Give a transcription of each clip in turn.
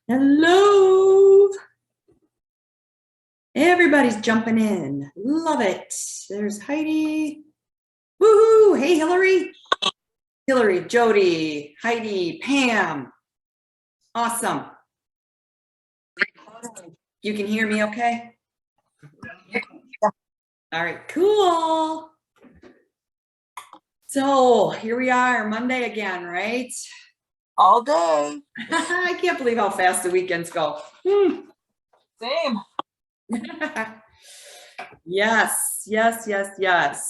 Hello. Everybody's jumping in. Love it. There's Heidi. Woohoo. Hey, Hillary. Hillary, Jody, Heidi, Pam. Awesome. You can hear me okay? All right, cool. So here we are, Monday again, right? All day. I can't believe how fast the weekends go. Same. Yes.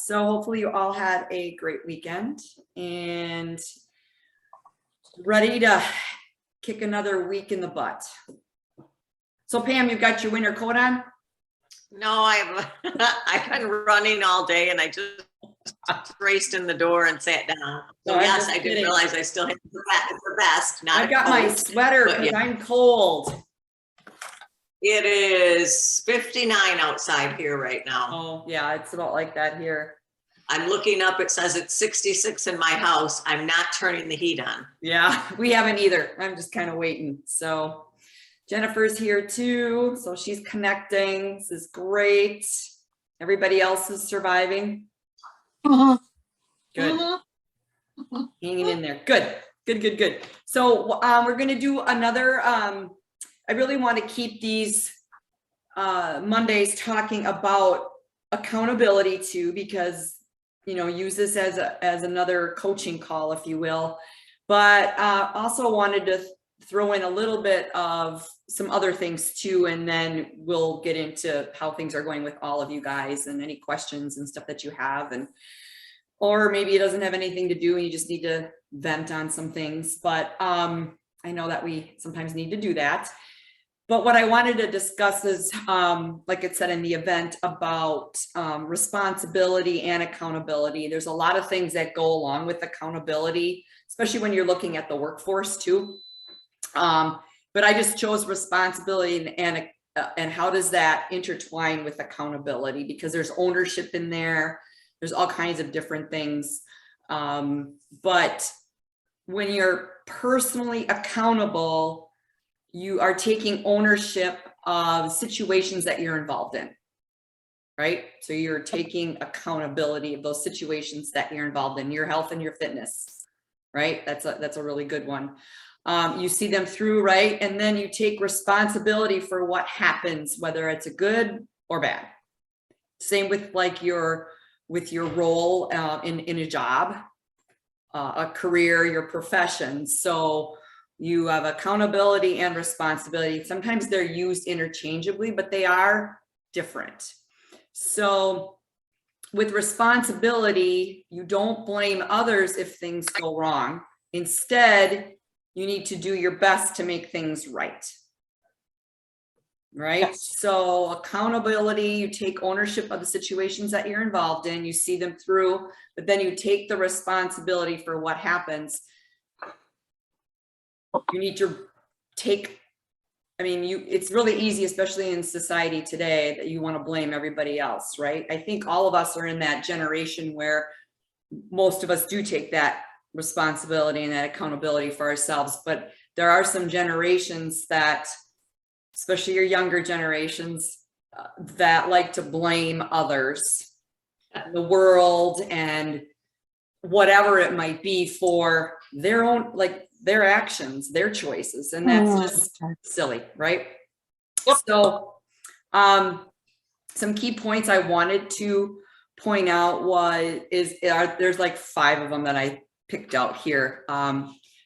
So hopefully you all had a great weekend and ready to kick another week in the butt. So Pam, you've got your winter coat on? No, I've been running all day and I just raced in the door and sat down. So No, yes, I didn't realize I still had the vest. I've got my sweater because I'm cold. It is 59 outside here right now. Oh yeah, it's about like that here. I'm looking up, it says it's 66 in my house. I'm not turning the heat on. Yeah, we haven't either. I'm just kind of waiting. So Jennifer's here too. So she's connecting. This is great. Everybody else is surviving. Good. Hanging in there. Good. So we're going to do another, I really want to keep these Mondays talking about accountability too, because, you know, use this as another coaching call, if you will, but also wanted to throw in a little bit of some other things too, and then we'll get into how things are going with all of you guys and any questions and stuff that you have, and or maybe it doesn't have anything to do and you just need to vent on some things, but I know that we sometimes need to do that. But what I wanted to discuss is, like it said in the event, about responsibility and accountability. There's a lot of things that go along with accountability, especially when you're looking at the workforce too. But I just chose responsibility and how does that intertwine with accountability? Because there's ownership in there. There's all kinds of different things. But when you're personally accountable, you are taking ownership of situations that you're involved in, right? So you're taking accountability of those situations that you're involved in, your health and your fitness, right? That's a really good one. You see them through, right? And then you take responsibility for what happens, whether it's a good or bad. Same with like your role in a job, a career, your profession. So you have accountability and responsibility. Sometimes they're used interchangeably, but they are different. So with responsibility, you don't blame others if things go wrong. Instead, you need to do your best to make things right. Right? Yes. So accountability, you take ownership of the situations that you're involved in, you see them through, but then you take the responsibility for what happens. You need to take, it's really easy, especially in society today, that you want to blame everybody else, right? I think all of us are in that generation where most of us do take that responsibility and that accountability for ourselves, but there are some generations that, especially your younger generations, that like to blame others, the world, and whatever it might be for their own, like their actions, their choices. And that's just silly, right? Yep. So some key points I wanted to point out there's like 5 of them that I picked out here.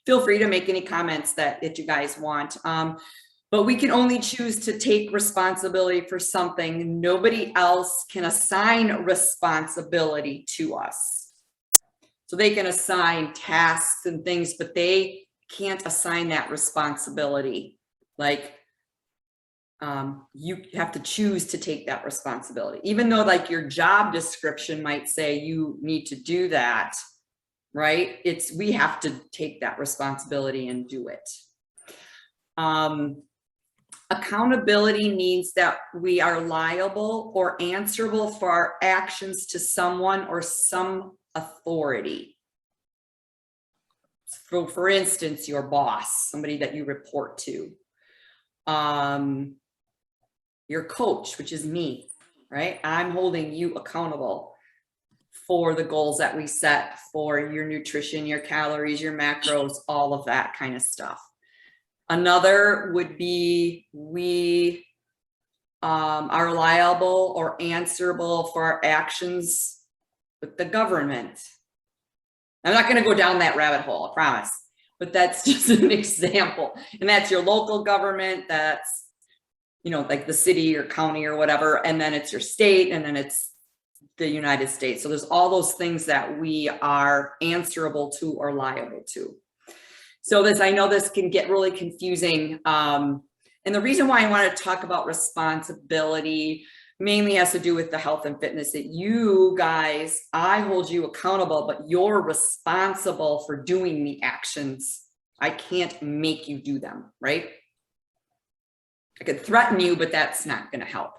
Feel free to make any comments that you guys want. But we can only choose to take responsibility for something. Nobody else can assign responsibility to us. So they can assign tasks and things, but they can't assign that responsibility. Like, you have to choose to take that responsibility, even though like your job description might say you need to do that, right? We have to take that responsibility and do it. Accountability means that we are liable or answerable for our actions to someone or some authority. For instance, your boss, somebody that you report to. your coach, which is me, right? I'm holding you accountable for the goals that we set for your nutrition, your calories, your macros, all of that kind of stuff. Another would be we are liable or answerable for our actions with the government. I'm not going to go down that rabbit hole, I promise, but that's just an example. And that's your local government, that's, you know, like the city or county or whatever, and then it's your state, and then it's the United States. So there's all those things that we are answerable to or liable to. So this, I know this can get really confusing. And the reason why I want to talk about responsibility mainly has to do with the health and fitness, that you guys, I hold you accountable, but you're responsible for doing the actions. I can't make you do them, right? I could threaten you, but that's not going to help.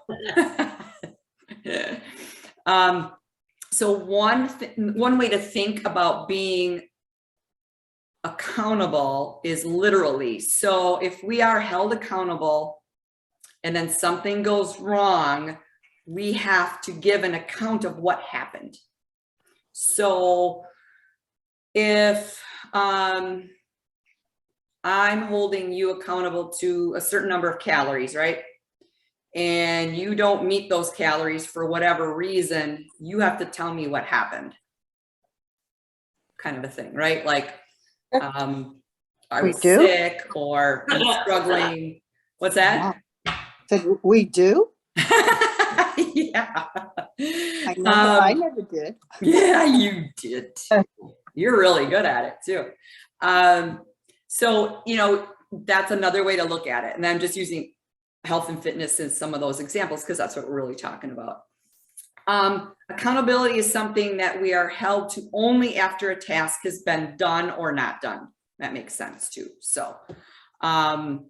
So one way to think about being accountable is literally, so if we are held accountable and then something goes wrong, we have to give an account of what happened. So if I'm holding you accountable to a certain number of calories, right? And you don't meet those calories for whatever reason, you have to tell me what happened. Kind of a thing, right? Like, I was sick or I'm struggling. What's that? So we do? Yeah. I never did. Yeah, you did. You're really good at it too. So, you know, that's another way to look at it. And I'm just using health and fitness in some of those examples because that's what we're really talking about. Accountability is something that we are held to only after a task has been done or not done. That makes sense too. So, and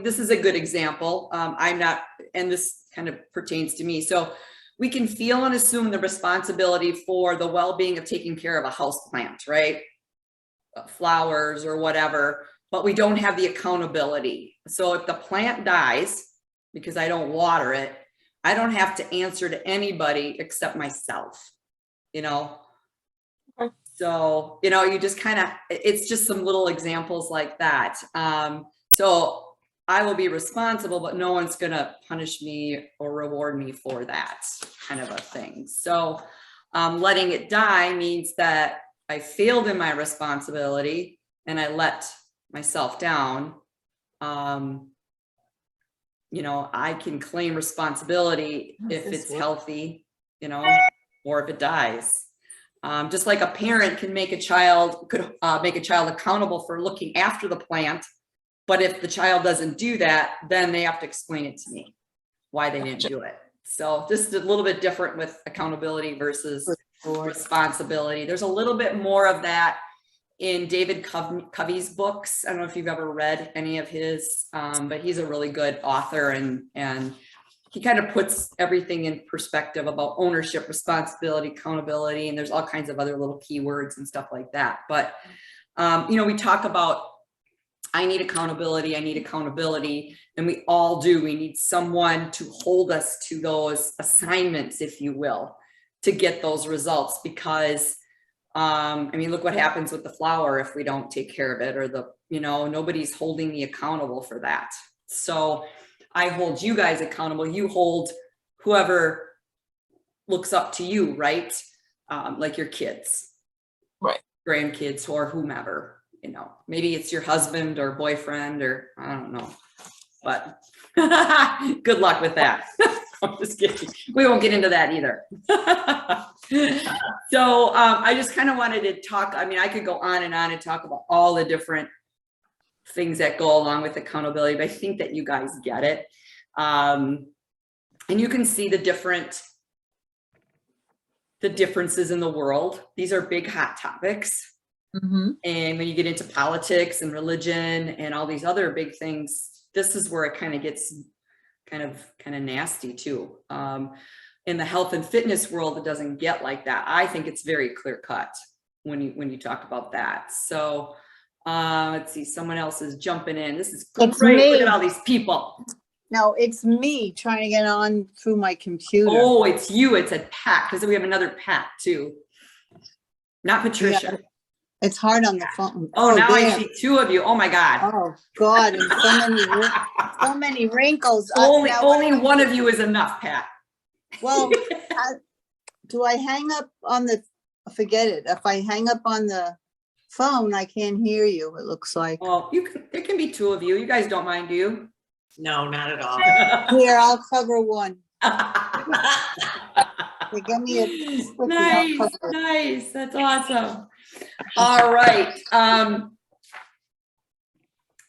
this is a good example. I'm not, and this kind of pertains to me. So we can feel and assume the responsibility for the well-being of taking care of a house plant, right? Flowers or whatever, but we don't have the accountability. So if the plant dies because I don't water it, I don't have to answer to anybody except myself, you know? Okay. So, you know, you just kind of, it's just some little examples like that. So I will be responsible, but no one's going to punish me or reward me for that kind of a thing. So letting it die means that I failed in my responsibility and I let myself down. You know, I can claim responsibility if it's healthy, you know, or if it dies. Just like a parent can make a child, could make a child accountable for looking after the plant. But if the child doesn't do that, then they have to explain it to me why they didn't do it. So just a little bit different with accountability versus responsibility. There's a little bit more of that in David Covey's books. I don't know if you've ever read any of his, but he's a really good author, and he kind of puts everything in perspective about ownership, responsibility, accountability, and there's all kinds of other little keywords and stuff like that. But, you know, we talk about, I need accountability, and we all do. We need someone to hold us to those assignments, if you will, to get those results, because I mean, look what happens with the flower if we don't take care of it, or the, you know, nobody's holding me accountable for that. So I hold you guys accountable. You hold whoever looks up to you, right? Like your kids, Right. Grandkids, or whomever. You know, maybe it's your husband or boyfriend, or I don't know, but good luck with that. I'm just kidding. We won't get into that either. So I just kind of wanted to talk. I mean, I could go on and talk about all the different things that go along with accountability, but I think that you guys get it. And you can see the differences in the world. These are big hot topics. Mm-hmm. And when you get into politics and religion and all these other big things, this is where it kind of gets kind of nasty too. In the health and fitness world, it doesn't get like that. I think it's very clear cut when you talk about that. So Let's see, someone else is jumping in. This is It's great. Look me. at all these people. No, it's me trying to get on through my computer. Oh, it's you. It's a Pat, because we have another Pat too. Not Patricia. It's hard on the phone. Oh, now I there. see two of you. Oh my God. Oh, God, and so many wrinkles. Only Now, one of you is enough, Pat. Well, do I hang up on the, forget it. If I hang up on the phone, I can't hear you, it looks like. Well, there can be two of you. You guys don't mind, do you? No, not at all. Here, I'll cover one. They give me a sticky, I'll Nice, cover it. nice. That's awesome. All right.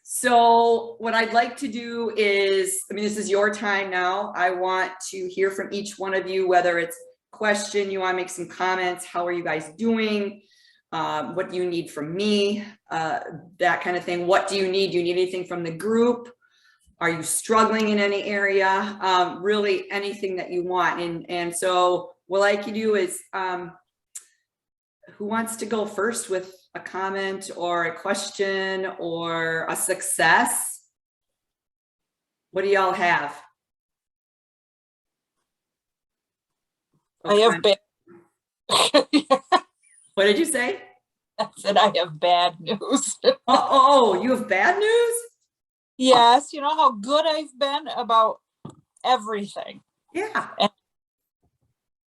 So what I'd like to do is, I mean, this is your time now. I want to hear from each one of you, whether it's question, you want to make some comments, how are you guys doing? What do you need from me? That kind of thing. What do you need? Do you need anything from the group? Are you struggling in any area? Really anything that you want. And so what I can do is, who wants to go first with a comment or a question or a success? What do y'all have? I have bad. What did you say? I said I have bad news. Oh, you have bad news? Yes, you know how good I've been about everything. Yeah.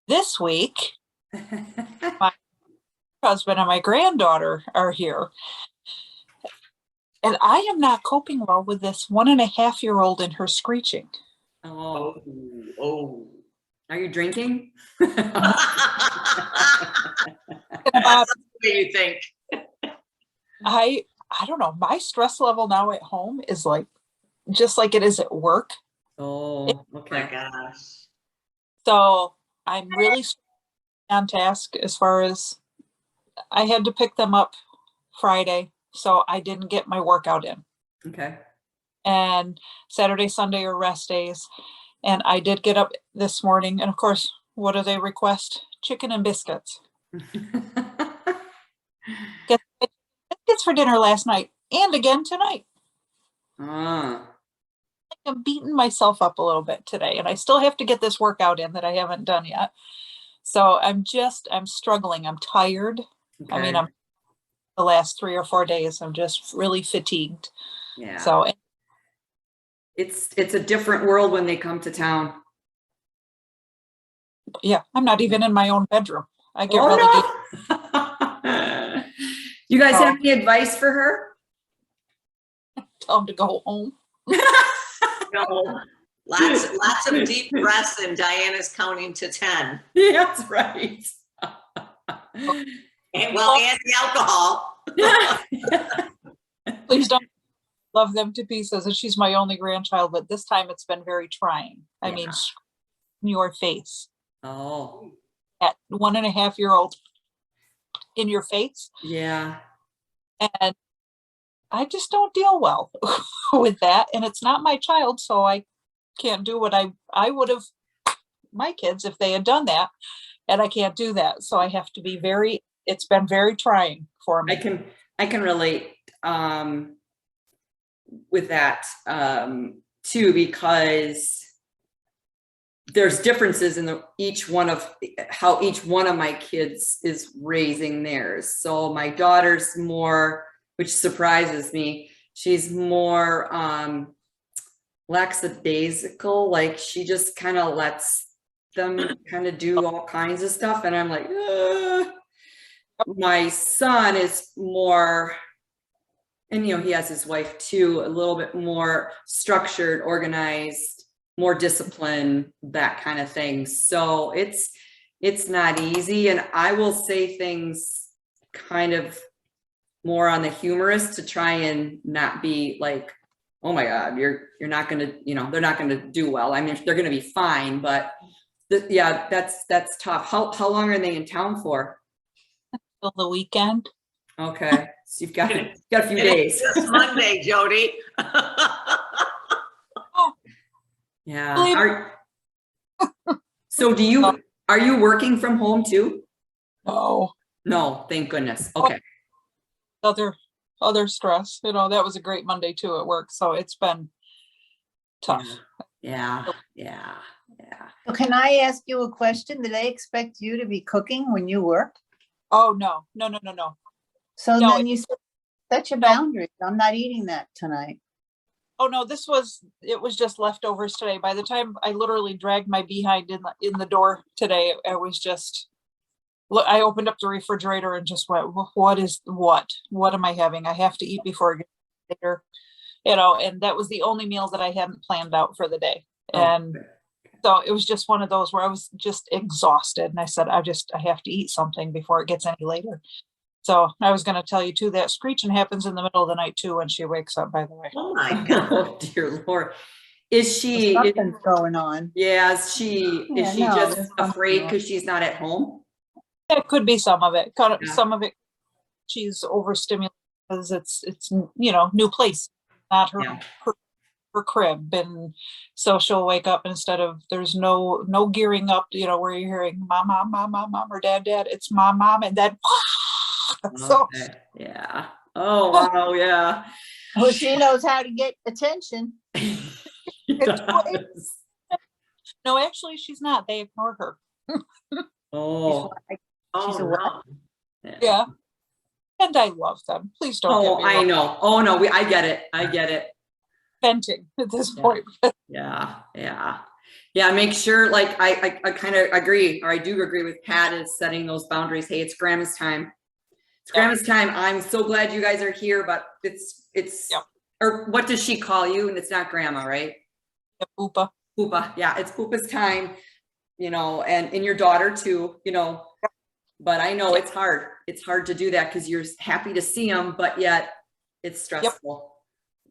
This week, husband and my granddaughter are here. And I am not coping well with this 1.5-year-old and her screeching. Oh, Oh. are you drinking? That's what you think. I don't know. My stress level now at home is like, just like it is at work. Oh, Oh my okay. gosh. So I'm really on task as far as I had to pick them up Friday. So I didn't get my workout in. Okay. And Saturday, Sunday are rest days. And I did get up this morning. And of course, what do they request? Chicken and biscuits. Get biscuits for dinner last night and again tonight. Ah, I'm beating myself up a little bit today, and I still have to get this workout in that I haven't done yet. So I'm struggling. I'm tired. I mean, okay. the last 3 or 4 days, I'm just really fatigued. Yeah. So It's a different world when they come to town. yeah, I'm not even in my own bedroom. I get Oh, no. You guys have any advice for her? tell them to go home. No. Lots of deep breaths and Diana's counting to 10. Yeah, that's right. And, well, and the alcohol. Please don't love them to pieces. And she's my only grandchild, but this time it's been very trying. I mean, in your face. Oh, At 1.5-year-old in your face. yeah. And I just don't deal well with that. And it's not my child, so I can't do what I would have, my kids, if they had done that. And I can't do that. So I have to be it's been very trying for me. I can relate with that too, because there's differences in how each one of my kids is raising theirs. So my daughter's more, which surprises me, she's more lackadaisical, like she just kind of lets them kind of do all kinds of stuff, and I'm like, ugh. My son is more, and you know, he has his wife too, a little bit more structured, organized, more discipline, that kind of thing. So it's not easy. And I will say things kind of more on the humorous to try and not be like, oh my God, you're not going to, you know, they're not going to do well. I mean, they're going to be fine, but yeah, that's tough. How long are they in town for? Till the weekend. Okay. So you've got a few days. It's Monday, Jody. Yeah. So are you working from home too? No. No, thank goodness. Okay. Other other stress. That was a great Monday too at work. So it's been tough. Yeah, yeah, yeah. So can I ask you a question? Do they expect you to be cooking when you work? Oh, no, no, no, no, no. So No, then you set your boundaries. I'm not eating that tonight. Oh, no, it was just leftovers today. By the time I literally dragged my behind in the door today, it was just, look, I opened up the refrigerator and just went, what am I having? I have to eat before it gets later, and that was the only meal that I hadn't planned out for the day. And so it was just one of those where I was just exhausted. And I said, I have to eat something before it gets any later. So I was going to tell you too, that screeching happens in the middle of the night too, when she wakes up, by the way. Oh my God. Oh, dear Lord. Is she, Something's going on. yeah, is she Yeah, no, just there's something afraid wrong. because she's not at home? That could be some of it. Yeah. Some of it, she's overstimulated because it's new place, not her, Yeah. her crib. And so she'll wake up instead of, there's no gearing up, where you're hearing mom, mom, mom, mom, mom, or dad, dad. It's mom, mom, and then so Okay. Yeah. Oh, wow. Yeah. Well, she knows how to get attention. She does. no, actually she's not. They ignore her. Oh, Oh, a what? no. Yeah. And I love them. Please don't get oh, me I wrong. know. Oh, no, I get it. I get it. Venting at this Yeah. point. Yeah. Yeah. Yeah. Make sure, like, I kind of agree, or I do agree with Pat, is setting those boundaries. Hey, it's grandma's time. It's Yep. grandma's time. I'm so glad you guys are here, but it's, Yep. or what does she call you? And it's not grandma, right? Oopa. Poopa. Yeah. It's Poopa's time, and your daughter too, but I know it's hard. It's hard to do that because you're happy to see them, but yet it's stressful.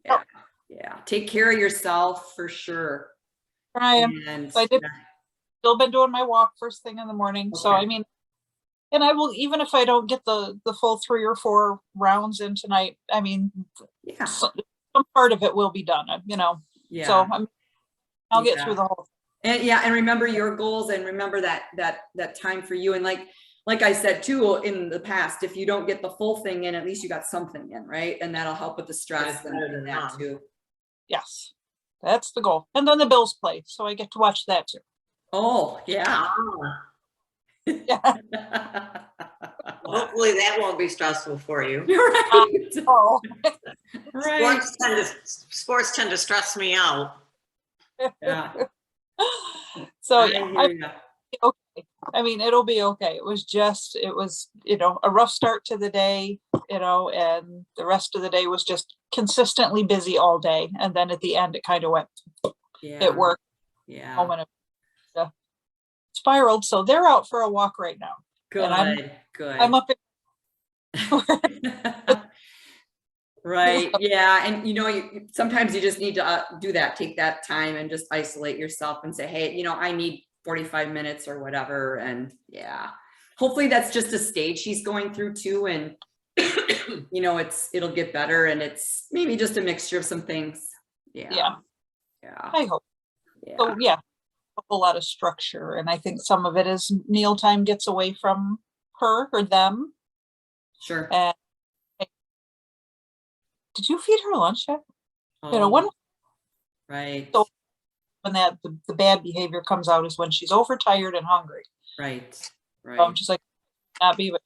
Yep. Yeah. Take care of yourself for sure. I am. And I did- Still been doing my walk first thing in the morning. So, Okay. I mean, and I will, even if I don't get the full 3 or 4 rounds in tonight, I mean, yeah. some part of it will be done, Yeah. So I'll get Yeah. through the whole. And remember your goals, and remember that time for you. And like I said too, in the past, if you don't get the full thing in, at least you got something in, right? And that'll help with the stress That's and better than that none. too. Yes, that's the goal. And then the Bills play, so I get to watch that too. Oh, yeah. Ah, Yeah. hopefully that won't be stressful for you. You're right. Oh, Right. Sports tend to stress me out. Yeah. so I yeah, hear ya. okay. I mean, it'll be okay. It was a rough start to the day, and the rest of the day was just consistently busy all day. And then at the end, it kind of went, Yeah. it worked. Yeah. Moment of spiraled. So they're out for a walk right now. Good. and Good. I'm up. Right. Yeah. And sometimes you just need to do that, take that time and just isolate yourself and say, hey, I need 45 minutes or whatever. And yeah, hopefully that's just a stage she's going through too. And it'll get better, and it's maybe just a mixture of some things. Yeah. Yeah. Yeah. I hope. Yeah. So yeah, a whole lot of structure. And I think some of it is meal time gets away from her or them. Sure. And did you feed her lunch yet? Oh, When right. So- that the bad behavior comes out is when she's overtired and hungry. Right. So Right. I'm just like, not be, but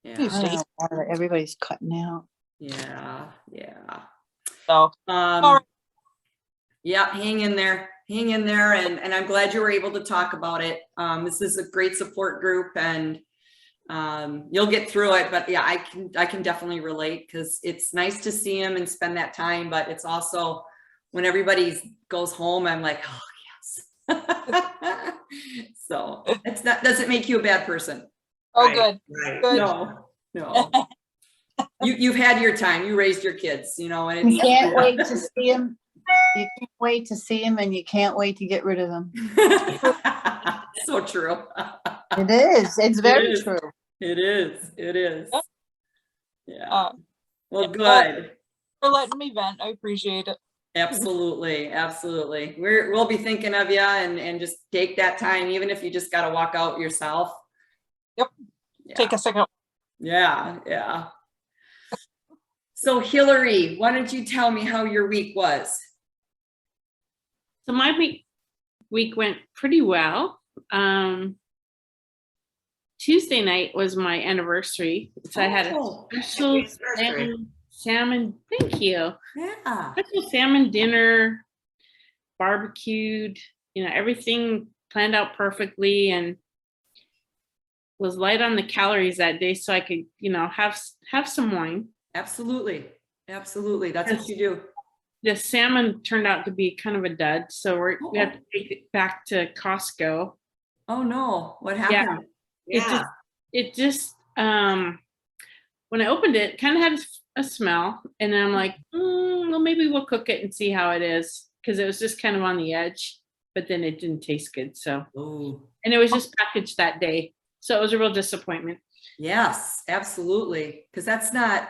Yeah. Please. I don't know why everybody's cutting out. Yeah. Yeah. so right. Yeah, hang in there, and I'm glad you were able to talk about it. This is a great support group, and you'll get through it. But yeah, I can definitely relate, because it's nice to see him and spend that time, but it's also when everybody goes home, I'm like, oh yes. So doesn't make you a bad person. Oh, Right, good. Right. Good. No. You've had your time. You raised your kids, and You it's can't wait to see him. You can't wait to see him, and you can't wait to get rid of him. so true. It is. It's very is. true. It is. It is. Yep. Yeah. Well, yeah. good. For letting me vent. I appreciate it. Absolutely. Absolutely. We'll be thinking of you, and just take that time, even if you just got to walk out yourself. Yep. Yeah. Take a second. Yeah. Yeah. So Hillary, why don't you tell me how your week was? So my week went pretty well. Tuesday night was my anniversary. So I had a Oh, special Happy anniversary. salmon, thank you. yeah. Special salmon dinner, barbecued, everything planned out perfectly and was light on the calories that day so I could, have some wine. Absolutely. Absolutely. That's what you do. The salmon turned out to be kind of a dud, so we have to take it back to Costco. Oh no, what Yeah. happened? Yeah. It just when I opened it, kind of had a smell, and then I'm like, well, maybe we'll cook it and see how it is, because it was just kind of on the edge, but then it didn't taste good. So, Oh, and it was just packaged that day, so it was a real disappointment. yes, absolutely. Because that's not,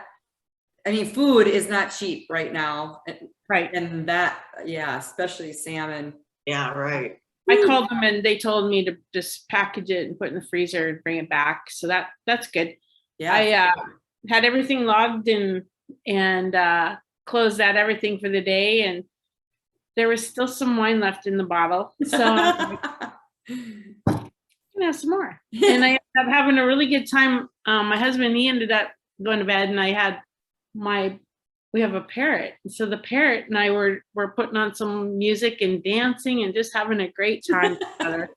I mean, food is not cheap right now. Right. And that, yeah, especially salmon. Yeah, right. I called them and they told me to just package it and put it in the freezer and bring it back. So that's good. Yeah. I had everything logged and closed out everything for the day, and there was still some wine left in the bottle. So I'm gonna have some more. And I ended up having a really good time. My husband, he ended up going to bed, and I had we have a parrot. So the parrot and I were putting on some music and dancing and just having a great time together.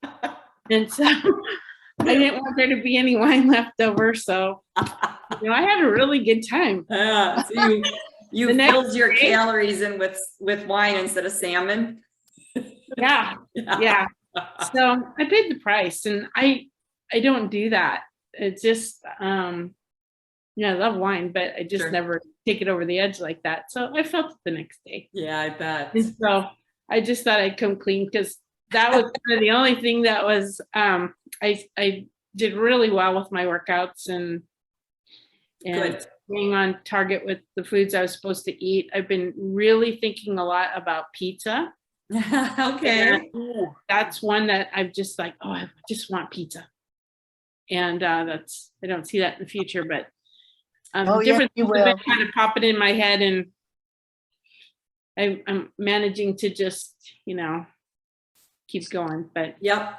And so I didn't want there to be any wine left over. So, I had a really good time. Yeah, so you The next filled your day- calories in with wine instead of salmon. Yeah. Yeah. So I paid the price, and I don't do that. It's just, I love wine, but I just Sure. never take it over the edge like that. So I felt it the next day. Yeah, I bet. And so I just thought I'd come clean, because that was kind of the only thing that was, I did really well with my workouts and Good. being on target with the foods I was supposed to eat. I've been really thinking a lot about pizza. Okay. And that's one that I'm just like, oh, I just want pizza. And I don't see that in the future, but Oh, yes, different you things have been will. kind of popping in my head, and I'm managing to just, keep going. But Yep.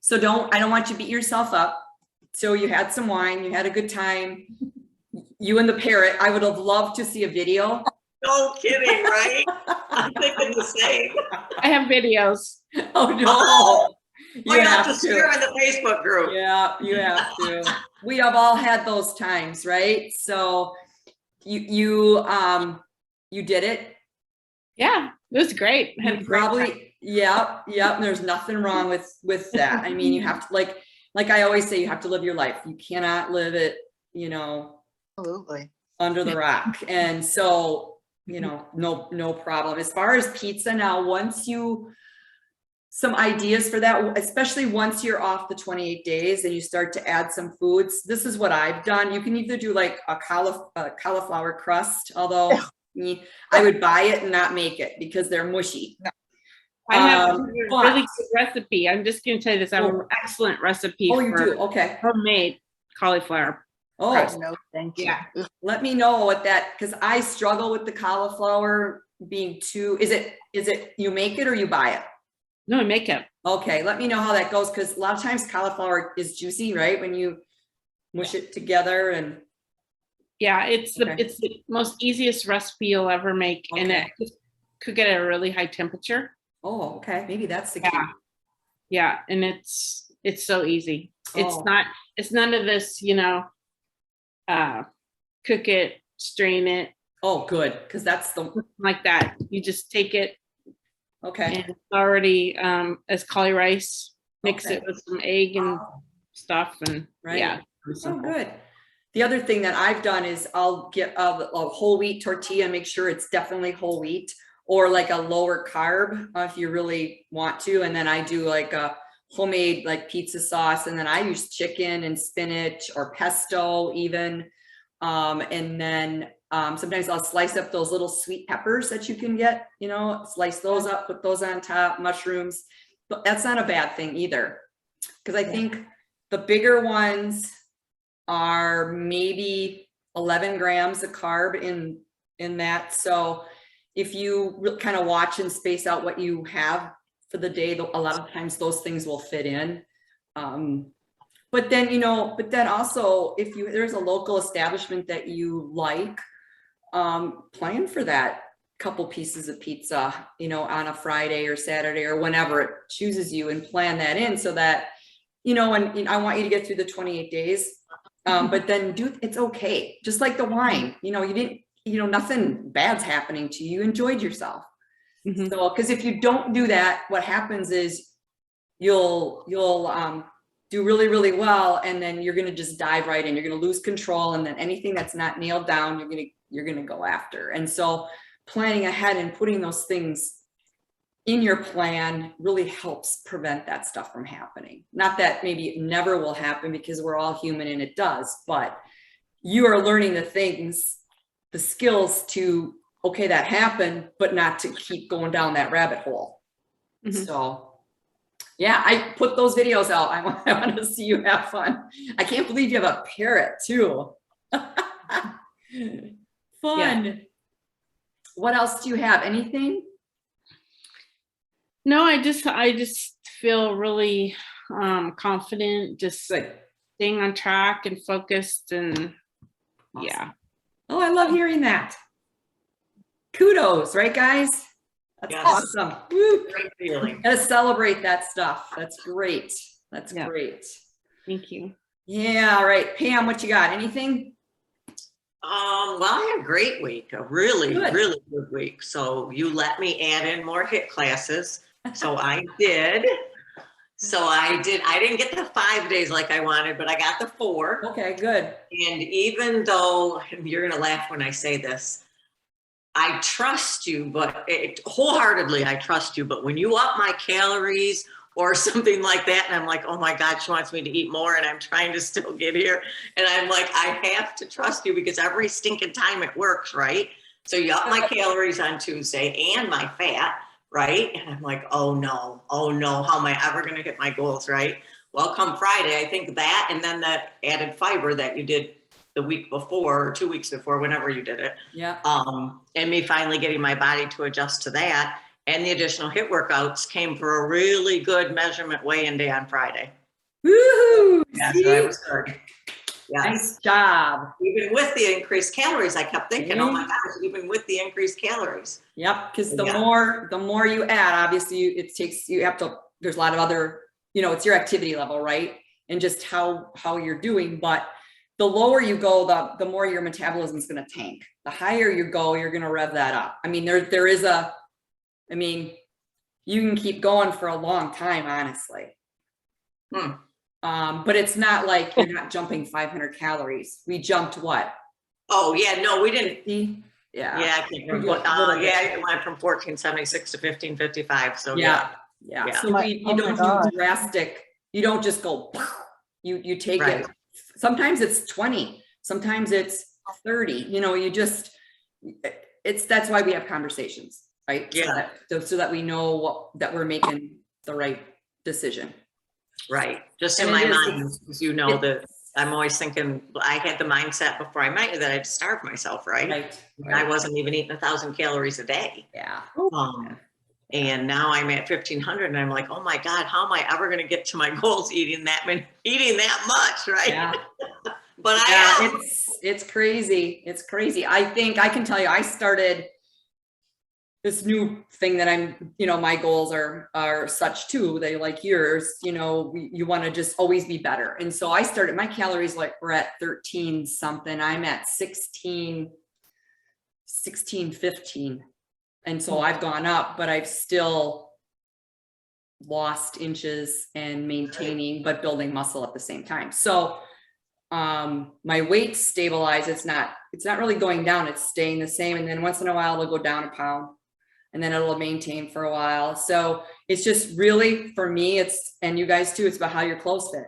So I don't want you to beat yourself up. So you had some wine, you had a good time. You and the parrot, I would have loved to see a video. No kidding, right? I'm thinking the same. I have videos. Oh, no. We have to share in the Facebook group. Yeah, you have to. We have all had those times, right? So you did it. Yeah, it was great. I had a You great time. probably, yep. There's nothing wrong with that. I mean, you have to, like I always say, you have to live your life. You cannot live it, Absolutely. under the rock. And so, no problem. As far as pizza now, some ideas for that, especially once you're off the 28 days and you start to add some foods. This is what I've done. You can either do like a cauliflower crust, although I would buy it and not make it because they're mushy. I have a but- really good recipe. I'm just going to tell you this. I have an excellent recipe Oh, you for do? Okay. homemade cauliflower. Oh, No, thank you. Yeah. let me know what because I struggle with the cauliflower being too, is it you make it or you buy it? No, I make it. Okay, let me know how that goes, because a lot of times cauliflower is juicy, right? When you mush it together and, Yeah, it's Okay. the most easiest recipe you'll ever make, and Okay. it cook it at a really high temperature. oh, okay, maybe that's the key. Yeah. Yeah, and it's so easy. Oh. It's none of this, cook it, strain it, Oh, good, because that's the, like that. You just take it okay. and it's already as cauli rice, mix Okay. it with some egg and stuff, and Right. yeah. pretty Oh, simple. good. The other thing that I've done is I'll get a whole wheat tortilla, make sure it's definitely whole wheat, or like a lower carb if you really want to. And then I do like a homemade like pizza sauce, and then I use chicken and spinach or pesto even. And then sometimes I'll slice up those little sweet peppers that you can get, slice those up, put those on top, mushrooms. But that's not a bad thing either. Because I think the bigger ones are maybe 11 grams of carb in that. So if you kind of watch and space out what you have for the day, a lot of times those things will fit in. But then, but then also if there's a local establishment that you like, plan for that couple pieces of pizza, on a Friday or Saturday or whenever it chooses you, and plan that in so that, and I want you to get through the 28 days. But then it's okay. Just like the wine, you didn't, nothing bad's happening to you. You enjoyed yourself. Mhm. So, because if you don't do that, what happens is you'll do really, really well. And then you're going to just dive right in. You're going to lose control. And then anything that's not nailed down, you're going to go after. And so planning ahead and putting those things in your plan really helps prevent that stuff from happening. Not that maybe it never will happen, because we're all human and it does, but you are learning the skills to, okay, that happened, but not to keep going down that rabbit hole. Mhm. So yeah, I put those videos out. I want to see you have fun. I can't believe you have a parrot too. Fun. What else do you have? Anything? No, I just feel really confident, just Good. staying on track and focused, and yeah. Oh, I love hearing that. Kudos, right, guys? That's Yes. awesome. Woo. Great feeling. Gotta celebrate that stuff. That's great. That's Yeah. great. Thank you. Yeah, all right. Pam, what you got? Anything? Well, I had a great week, a really, Good. really good week. So you let me add in more HIIT classes. So I did. I didn't get the 5 days like I wanted, but I got the 4. Okay, good. And even though, you're gonna laugh when I say this, I trust you, but wholeheartedly I trust you. But when you up my calories or something like that, and I'm like, oh my God, she wants me to eat more, and I'm trying to still get here, and I'm like, I have to trust you, because every stinking time it works, right? So you up my calories on Tuesday and my fat, right? And I'm like, oh no, how am I ever gonna hit my goals, right? Well, come Friday, I think that, and then that added fiber that you did the week before or 2 weeks before, whenever you did it, Yeah. and me finally getting my body to adjust to that, and the additional HIIT workouts came for a really good measurement weigh-in day on Friday. Woohoo! Yeah, See? so that was good. Yes. Nice job. Even with the increased calories, I kept thinking, oh my See? gosh, even with the increased calories. Yep, because the Yeah. more you add, obviously there's a lot of other, it's your activity level, right? And just how you're doing. But the lower you go, the more your metabolism is going to tank. The higher you go, you're going to rev that up. I mean, you can keep going for a long time, honestly. But it's not like you're not jumping 500 calories. We jumped what? Oh yeah, no, we didn't. 50? Yeah. Yeah, I can't remember. We did a little bit. Yeah, it went from 1476 to 1555. So Yeah. Yeah. So My- you oh my don't God. do drastic, you don't just go, you take Right. it. Sometimes it's 20, sometimes it's 30, that's why we have conversations, right? Yeah. So that we know that we're making the right decision. Right. Just And in my it is- mind, because that I'm always thinking, I had the mindset before I met you that I'd starve myself, right? Right. I wasn't even eating 1,000 calories a day. Yeah. And now I'm at 1,500, and I'm like, oh my God, how am I ever going to get to my goals eating that much, right? Yeah. But I am. It's crazy. It's crazy. I think I can tell you, I started this new thing that my goals are such too. They like yours, you want to just always be better. And so I started, my calories were at 13 something. I'm at 16, 15. And so I've gone up, but I've still lost inches and maintaining, but building muscle at the same time. So my weight stabilized. It's not really going down. It's staying the same. And then once in a while it'll go down a pound, and then it'll maintain for a while. So it's just really, for me, and you guys too, it's about how your clothes fit.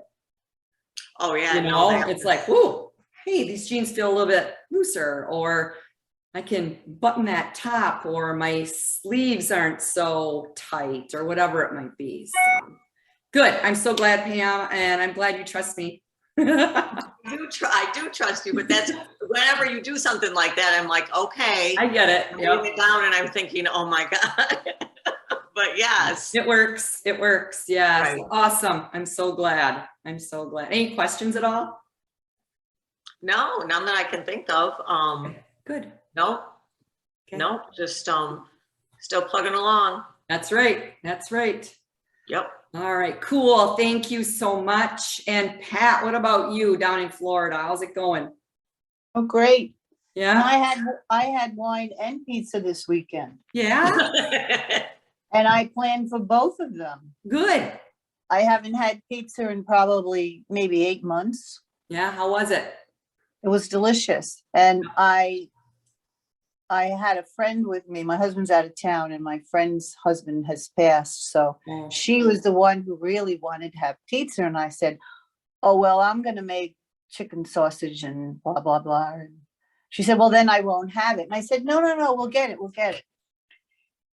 Oh yeah. I know that. It's like, whoa, hey, these jeans feel a little bit looser, or I can button that top, or my sleeves aren't so tight, or whatever it might be. So good. I'm so glad, Pam, and I'm glad you trust me. I do trust you, but that's, whenever you do something like that, I'm like, okay. I get it. I'm Yep. putting it down and I'm thinking, oh my God. But yes. It works. It works. Yes. Right. Awesome. I'm so glad. I'm so glad. Any questions at all? No, none that I can think of. Good. No, Okay. no, just still plugging along. That's right. That's right. Yep. All right. Cool. Thank you so much. And Pat, what about you down in Florida? How's it going? Oh, great. Yeah. I had wine and pizza this weekend, Yeah. and I planned for both of them. Good. I haven't had pizza in probably maybe 8 months. Yeah. How was it? It was delicious. And I had a friend with me. My husband's out of town and my friend's husband has passed. So Oh, she was the one who really wanted to have pizza. And I said, oh, well, I'm going to make chicken sausage and blah, blah, blah. And she said, well, then I won't have it. And I said, no, we'll get it. We'll get it.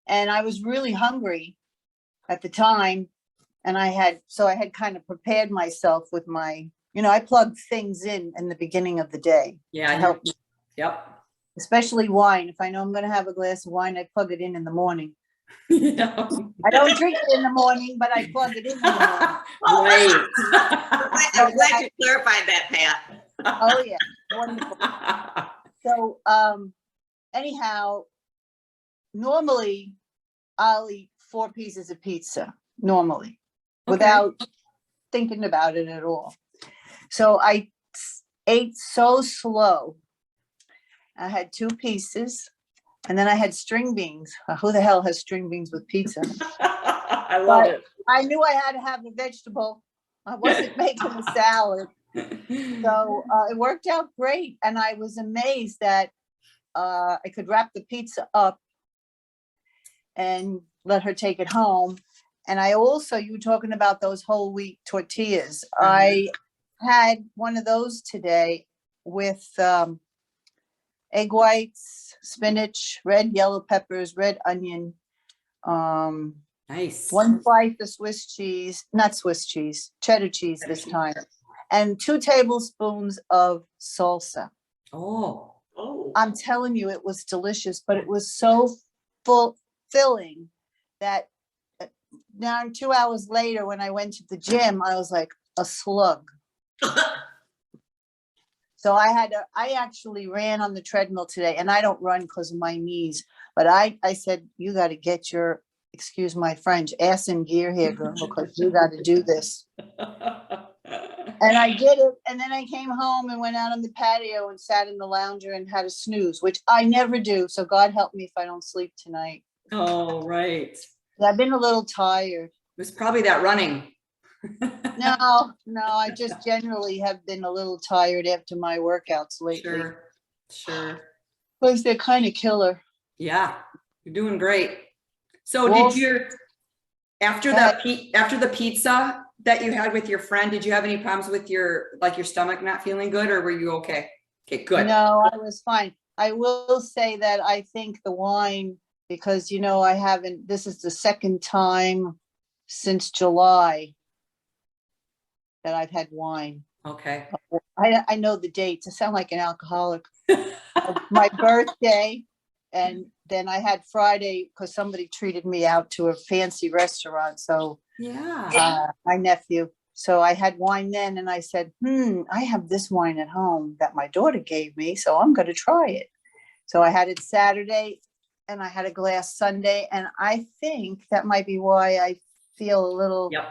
And I was really hungry at the time. And I had kind of prepared myself with my, I plug things in the beginning of the day yeah. to help me, Yep. especially wine. If I know I'm going to have a glass of wine, I plug it in the morning. Yeah. I don't drink it in the morning, but I plug it in the morning. Right. I'm glad you clarified that, Pat. Oh, yeah. Wonderful. So anyhow, normally I'll eat 4 pieces of pizza, normally, without thinking about it at all. So I ate so slow. I had 2 pieces, and then I had string beans. Who the hell has string beans with pizza? I love But I knew I had to have a vegetable. I wasn't making a salad. it. So it worked out great. And I was amazed that I could wrap the pizza up and let her take it home. And I also, you were talking about those whole wheat tortillas. I had one of those today with egg whites, spinach, red yellow peppers, red onion, Nice. 1 slice of Swiss cheese, not Swiss cheese, cheddar cheese this time, and 2 tablespoons of salsa. Oh, Oh. I'm telling you, it was delicious, but it was so filling that now 2 hours later, when I went to the gym, I was like a slug. So I actually ran on the treadmill today, and I don't run because of my knees, but I said, you got to get your, excuse my French, ass in gear here, girl, because you got to do this. And I did it. And then I came home and went out on the patio and sat in the lounger and had a snooze, which I never do. So God help me if I don't sleep tonight. Oh, right. I've been a little tired. It was probably that running. No, I just generally have been a little tired after my workouts lately. Sure. Because they're kind of killer. Yeah, you're doing great. So Well, did you, after the pizza that you had with your friend, did you have any problems with your stomach not feeling good, or were you okay? Okay, good. No, I was fine. I will say that I think the wine, because, this is the second time since July that I've had wine. Okay. I know the dates. I sound like an alcoholic. My birthday, and then I had Friday because somebody treated me out to a fancy restaurant. So Yeah. my nephew. So I had wine then, and I said, I have this wine at home that my daughter gave me, so I'm going to try it. So I had it Saturday, and I had a glass Sunday, and I think that might be why I feel a little. Yep.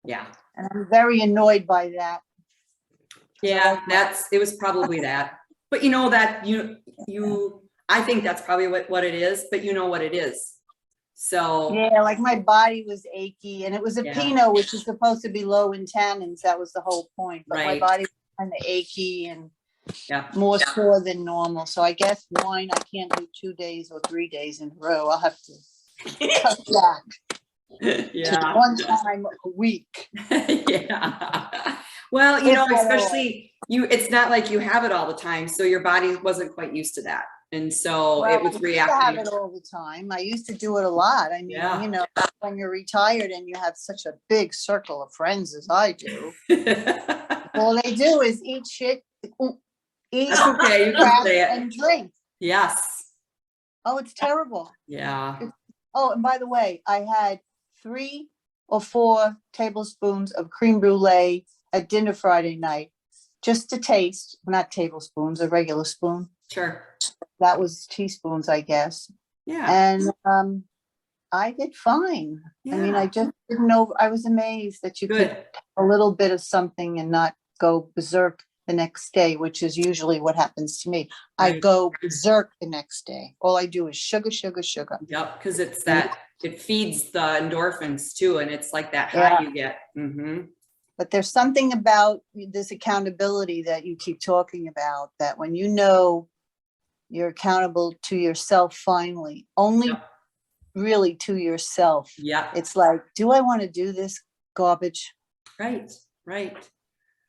Yeah. And I'm very annoyed by that. Yeah, it was probably that. But you know that I think that's probably what it is, but you know what it is. So Yeah, like my body was achy, and it was a Yeah. Pinot, which is supposed to be low in tannins. That was the whole point. But Right. my body was kind of achy and Yeah. more sore than normal. So I guess wine, I can't do 2 days or 3 days in a row. I'll have to cut back to Yeah. 1 time a week. Yeah. Well, If at all. especially it's not like you have it all the time. So your body wasn't quite used to that. And so Well, it was I used to have reacting. it all the time. I used to do it a lot. I mean, Yeah. you know, when you're retired and you have such a big circle of friends as I do, all they do is eat shit, eat That's okay, you can crap say it. and drink. Yes, Oh, it's terrible. yeah, Oh, and by the way, I had 3 or 4 tablespoons of creme brulee at dinner Friday night, just to taste, not tablespoons, a regular spoon. sure. That was teaspoons, I guess. Yeah, And I did fine. I mean, I yeah, just didn't know, I was amazed that you could good. a little bit of something and not go berserk the next day, which is usually what happens to me. I Right. go berserk the next day. All I do is sugar, sugar, sugar. Yep, because it's that, it feeds the endorphins too, and it's like that Yeah. high you get. Mm-hmm. But there's something about this accountability that you keep talking about, that when you know you're accountable to yourself finally, only Yep. really to yourself. Yeah, It's like, do I want to do this garbage? right, right.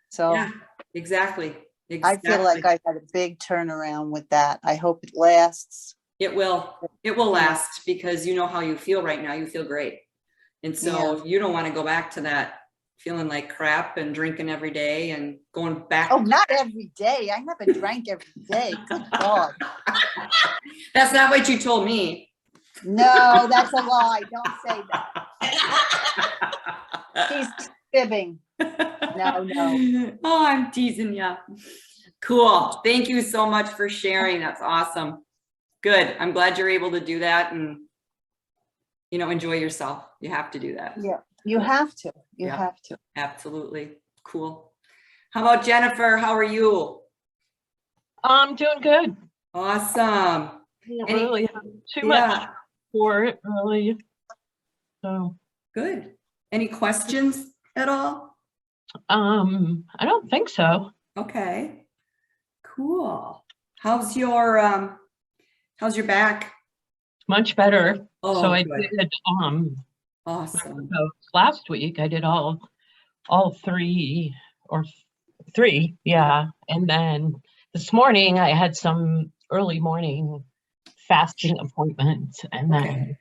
So Yeah, exactly. I feel like Exactly. I had a big turnaround with that. I hope it lasts. It will last because you know how you feel right now. You feel great. And so you don't want to go back to that feeling like crap and drinking every day and going back. Oh, not every day. I never drank every day. Good God. That's not what you told me. No, that's a lie. Don't say that. She's fibbing. No. Oh, I'm teasing you. Cool. Thank you so much for sharing. That's awesome. Good. I'm glad you're able to do that and, you know, enjoy yourself. You have to do that. Yeah, you have to. You Yeah. have to. Absolutely. Cool. How about Jennifer? How are you? I'm doing good. Awesome. Can't Any- really have too much Yeah, for it, really. So, good. Any questions at all? I don't think so. Okay. Cool. How's your back? Much better. Oh, So I good. did, Awesome. so last week I did all 3 or 3, yeah. And then this morning I had some early morning fasting appointments and then Okay.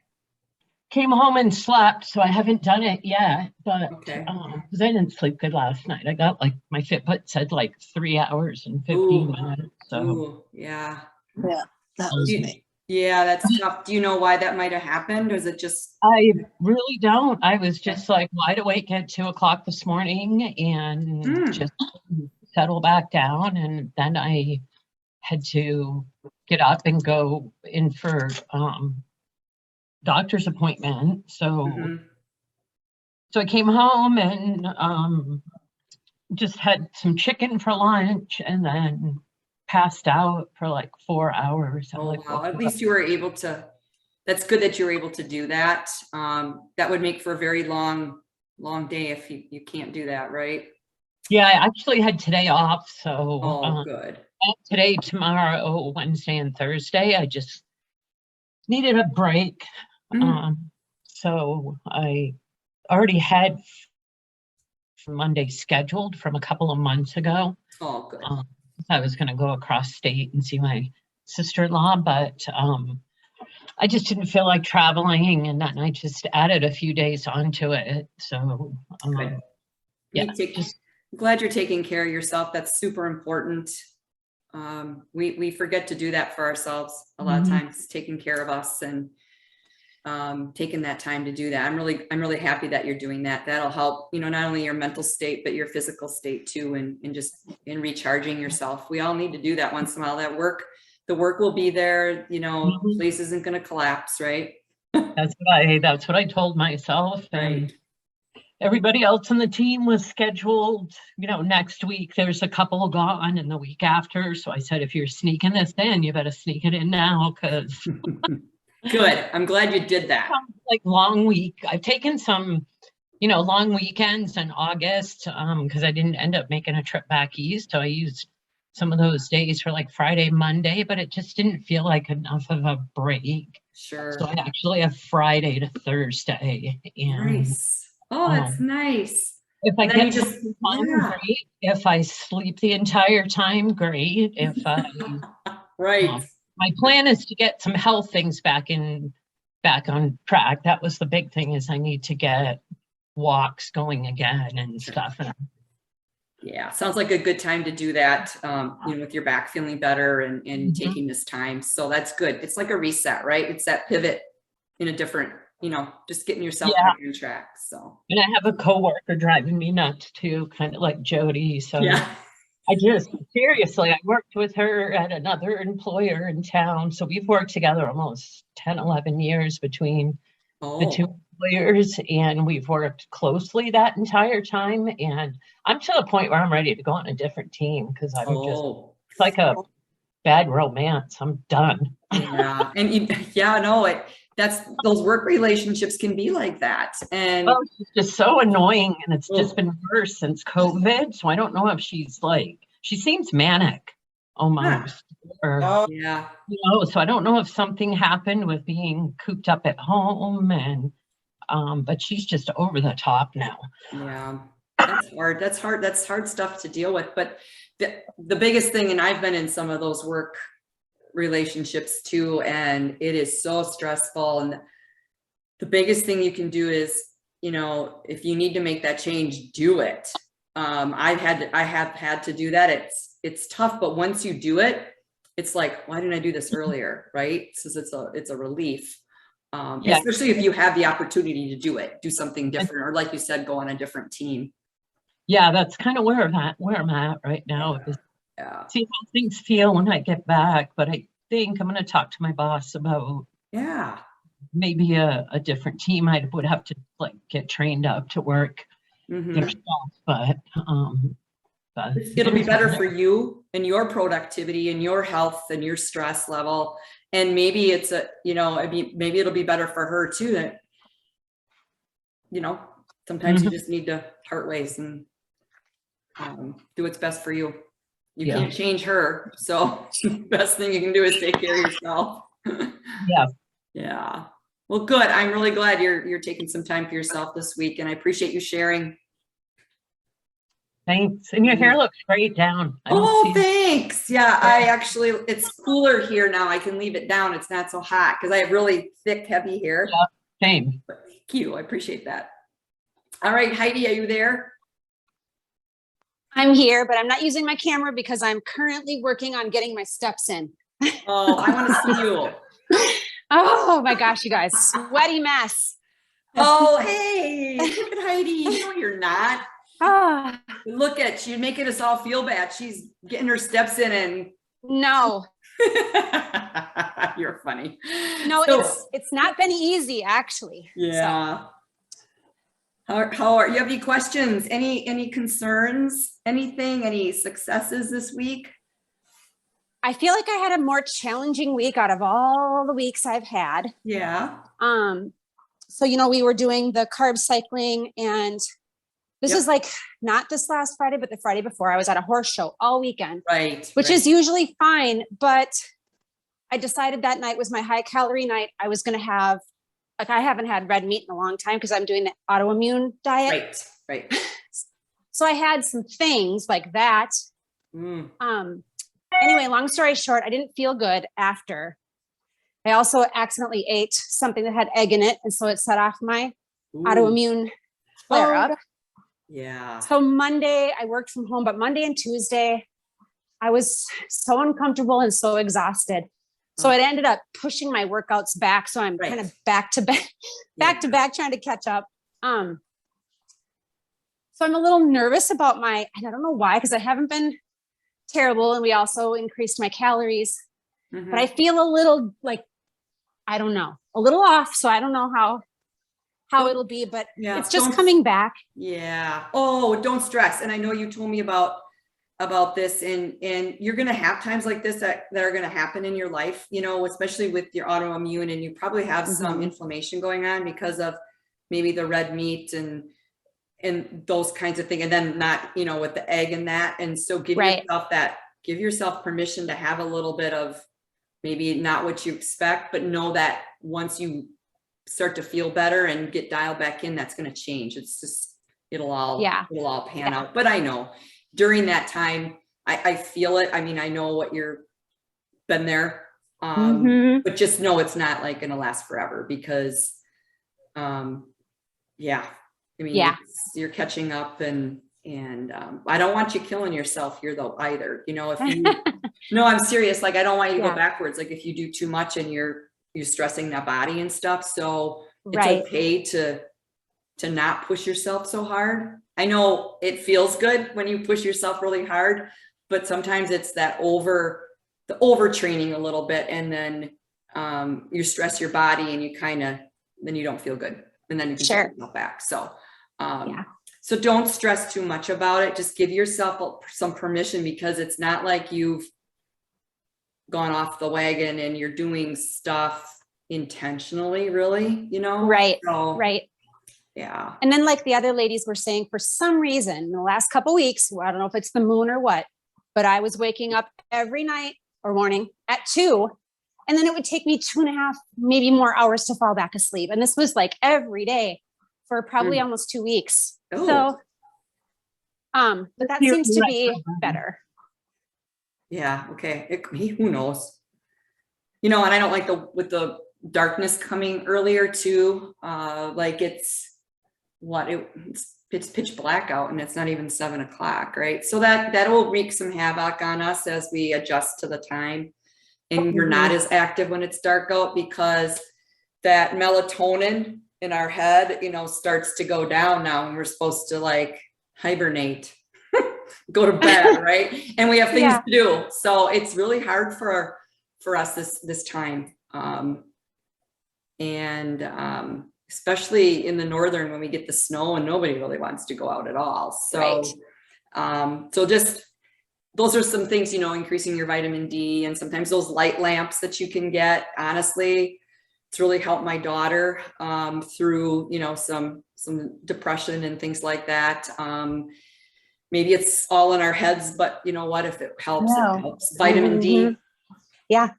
came home and slept, so I haven't done it yet, but Okay. 'cause I didn't sleep good last night. I got like my Fitbit said like 3 hours and 15 Ooh. minutes. So Ooh, yeah. Yeah, that was You- me. Yeah, that's tough. Do you know why that might have happened? Or is it just, I really don't. I was just like wide awake at 2 o'clock this morning and Hmm. just settle back down, and then I had to get up and go in for doctor's appointment. So Mhm. So I came home and just had some chicken for lunch and then passed out for like 4 hours. I Oh, like wow. woke At up. least you were able to, that's good that you were able to do that. That would make for a very long day if you can't do that, right? Yeah, I actually had today off. So Oh, good. today, tomorrow, Wednesday, and Thursday, I just needed a break. Mhm. So I already had Monday scheduled from a couple of months ago. Oh, good. I was going to go across state and see my sister-in-law, but I just didn't feel like traveling, and then I just added a few days onto it. So Good. yeah, I'm just glad you're taking care of yourself. That's super important. We forget to do that for ourselves a lot of Mhm. times, taking care of us and taking that time to do that. I'm really happy that you're doing that. That'll help, you know, not only your mental state, but your physical state too, and just in recharging yourself. We all need to do that once in a while. The work will be there, you know, Mhm. place isn't going to collapse, right? that's what I told myself. And Right. everybody else on the team was scheduled, next week. There's a couple gone and the week after. So I said, if you're sneaking this in, you better sneak it in now, because Good. I'm glad you did that. like long week. I've taken some, long weekends in August because I didn't end up making a trip back east. So I used some of those days for like Friday, Monday, but it just didn't feel like enough of a break. Sure. So I actually have Friday to Thursday. And Nice. Oh, that's nice. if I And then get you some just- fun, yeah. great. If I sleep the entire time, great. If I Right. my plan is to get some health things back on track. That was the big thing, is I need to get walks going again and stuff. And Yeah, sounds like a good time to do that, with your back feeling better and Mhm. taking this time. So that's good. It's like a reset, right? It's that pivot in a different, just getting yourself Yeah. back on track. So, And I have a coworker driving me nuts too, kind of like Jody. So yeah. I just, seriously, I worked with her at another employer in town. So we've worked together almost 10, 11 years between the two Oh, employers, and we've worked closely that entire time. And I'm to the point where I'm ready to go on a different team, because I'm just, oh, it's like a bad romance. I'm done. yeah. And those work relationships can be like that. And Oh, it's just so annoying, and it's just been worse since COVID. So I don't know if she's like, she seems manic almost, or yeah, so I don't know if something happened with being cooped up at home, and but she's just over the top now. yeah. That's hard. That's hard. That's hard stuff to deal with. But the biggest thing, and I've been in some of those work relationships too, and it is so stressful. And the biggest thing you can do is, if you need to make that change, do it. I have had to do that. It's tough, but once you do it, it's like, why didn't I do this earlier? Right? Since it's a relief. Yeah. Especially if you have the opportunity to do something different, or like you said, go on a different team. Yeah, that's kind of where I'm at right now. Is Yeah. see how things feel when I get back. But I think I'm going to talk to my boss about Yeah. maybe a different team. I would have to like get trained up to work Mhm. their stuff, but It'll be there's- better for you and your productivity and your health and your stress level. And maybe maybe it'll be better for her too, that, sometimes you just need to part ways and do what's best for you. You Yeah. can't change her. So best thing you can do is take care of yourself. Yeah. Yeah. Well, good. I'm really glad you're taking some time for yourself this week, and I appreciate you sharing. Thanks. And your hair looks great down. I don't Oh, see- thanks. Yeah, it's cooler here now. I can leave it down. It's not so hot because I have really thick, heavy hair. Same. But thank you. I appreciate that. All right, Heidi, are you there? I'm here, but I'm not using my camera because I'm currently working on getting my steps in. Oh, I want to see you. Oh my gosh, you guys, sweaty mess. Oh, hey, look at Heidi. No, you're not. Ah, Look at you, making us all feel bad. She's getting her steps in and no, you're funny. no, So, it's not been easy actually. So, yeah. How are you? Have any questions? Any concerns? Anything? Any successes this week? I feel like I had a more challenging week out of all the weeks I've had. Yeah. So we were doing the carb cycling, and this Yep. was like not this last Friday, but the Friday before. I was at a horse show all weekend, Right. which right. is usually fine, but I decided that night was my high calorie night. I was going to have, I haven't had red meat in a long time because I'm doing the autoimmune diet. Right. So I had some things like that. Mm. Anyway, long story short, I didn't feel good after. I also accidentally ate something that had egg in it, and so it set off my Ooh, autoimmune flare up. Yeah. So Monday I worked from home, but Monday and Tuesday I was so uncomfortable and so exhausted. So it ended up pushing my workouts back. So I'm kind Right. of back to back trying to catch up. So I'm a little nervous about and I don't know why, because I haven't been terrible. And we also increased my calories, Mhm. but I feel a little like, I don't know, a little off. So I don't know how it'll be, but Yeah, it's just don't- coming back. Yeah. Oh, don't stress. And I know you told me about this, and you're going to have times like this that are going to happen in your life, especially with your autoimmune, and you probably have some inflammation going on because of maybe the red meat and those kinds of things. And then not, with the egg and that. And so give yourself permission to have a little bit of maybe not what you expect, but know that once you start to feel better and get dialed back in, that's going to change. It's just, it'll all pan out. But I know during that time, I feel it. I mean, I know what been there Mhm. But just know it's not like gonna last forever because, yeah, I mean, Yeah. you're catching up and I don't want you killing yourself here though either, you know, if you, no, I'm serious. Like, I don't want you to Yeah. go backwards. Like if you do too much and you're stressing that body and stuff. So it's Right. okay to not push yourself so hard. I know it feels good when you push yourself really hard, but sometimes it's that the overtraining a little bit. And then you stress your body and you then you don't feel good. And then you can Sure. set yourself back. So, Yeah. so don't stress too much about it. Just give yourself some permission because it's not like you've gone off the wagon and you're doing stuff intentionally, really, you know? Right. So, Right. yeah. And then like the other ladies were saying, for some reason, in the last couple weeks, I don't know if it's the moon or what, but I was waking up every night or morning at 2, and then it would take me 2.5, maybe more hours to fall back asleep. And this was like every day for probably almost 2 weeks. Oh. So, but that You're seems to right. be better. Yeah. Okay. Who knows? You know, and I don't like with the darkness coming earlier too. Like it's pitch black out and it's not even 7 o'clock, right? So that will wreak some havoc on us as we adjust to the time. And we're not as active when it's dark out because that melatonin in our head, you know, starts to go down now and we're supposed to like hibernate, go to bed, right? And we have things Yeah. to do. So it's really hard for us this time. Especially in the northern when we get the snow and nobody really wants to go out at all. So, so just, those are some things, you know, increasing your vitamin D and sometimes those light lamps that you can get, honestly, it's really helped my daughter through, you know, some depression and things like that. Maybe it's all in our heads, but you know what, if it helps, No. it helps. Vitamin D. Yeah,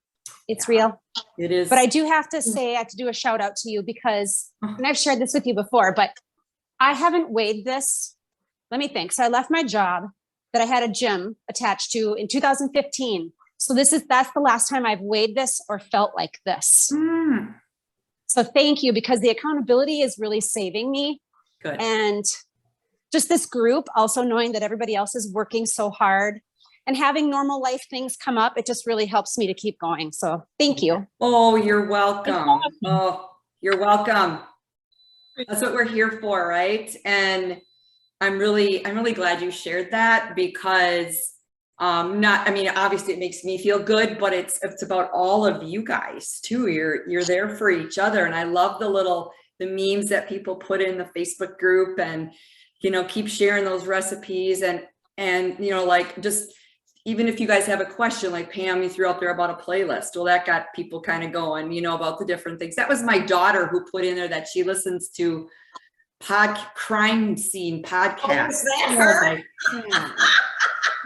it's Yeah. real. It is. But I do have to say, I have to do a shout out to you because, and I've shared this with you before, but I haven't weighed this. Let me think. So I left my job that I had a gym attached to in 2015. So that's the last time I've weighed this or felt like this. Mm, So thank you, because the accountability is really saving me. good. And just this group, also knowing that everybody else is working so hard and having normal life things come up, it just really helps me to keep going. So thank you. Oh, you're welcome. awesome. Oh, you're welcome. That's what we're here for, right? And I'm really glad you shared that because obviously it makes me feel good, but it's about all of you guys too. You're there for each other. And I love the memes that people put in the Facebook group and, you know, keep sharing those recipes and, you know, like just, even if you guys have a question, like Pam, you threw out there about a playlist. Well, that got people kind of going, you know, about the different things. That was my daughter who put in there that she listens to crime scene podcasts. is that her?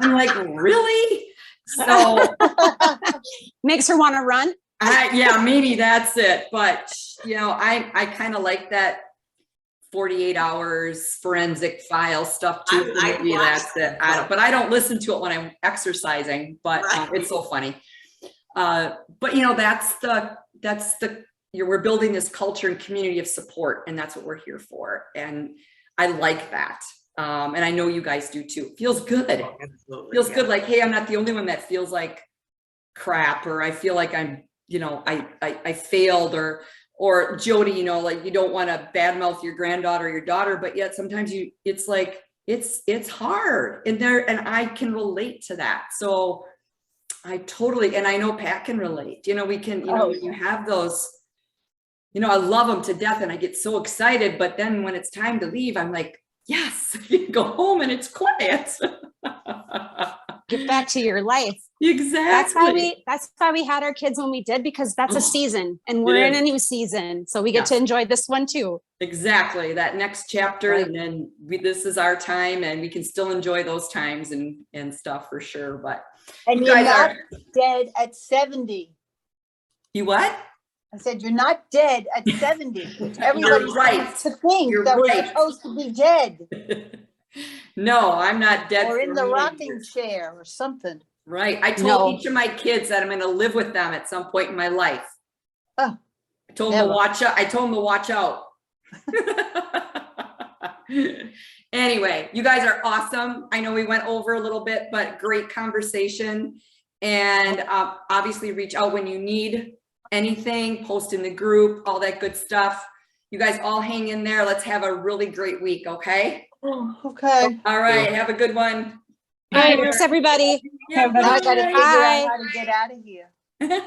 I'm like, really? So Makes her want to run. yeah, maybe that's it. But you know, I kind of like that 48 hours forensic file stuff too. I Maybe watched that's it. that. But I don't listen to it when I'm exercising, but Right. it's so funny. But you know, we're building this culture and community of support, and that's what we're here for. And I like that. And I know you guys do too. It feels good. Absolutely, Feels yeah. good. Like, hey, I'm not the only one that feels like crap, or I feel like I'm, you know, I failed, or Jody, you know, like you don't want to badmouth your granddaughter or your daughter, but yet sometimes it's like, it's hard and I can relate to that. So and I know Pat can relate, you know, we can, you know, when you have those, you know, I love them to death and I get so excited, but then when it's time to leave, I'm like, yes, you go home and it's quiet. Get back to your life. Exactly. That's why we had our kids when we did, because that's a season and It we're in is. a new season. So we get Yes. to enjoy this one too. Exactly. That next chapter. Right. And then this is our time and we can still enjoy those times and stuff for sure. But And you you're guys not are, dead at 70. you what? I said, you're not dead at 70, which everybody's right. to think You're that we're right. supposed to be dead No, I'm not dead. or in for the me. rocking chair or something. Right. I told No. each of my kids that I'm going to live with them at some point in my life. Oh, I told them to never. watch out. I told them to watch out. Anyway, you guys are awesome. I know we went over a little bit, but great conversation. And obviously reach out when you need anything, post in the group, all that good stuff. You guys all hang in there. Let's have a really great week, okay? Okay. All right, have a good one. Thanks, everybody. Yeah, Now I gotta figure Bye. out how to get out of here. bye.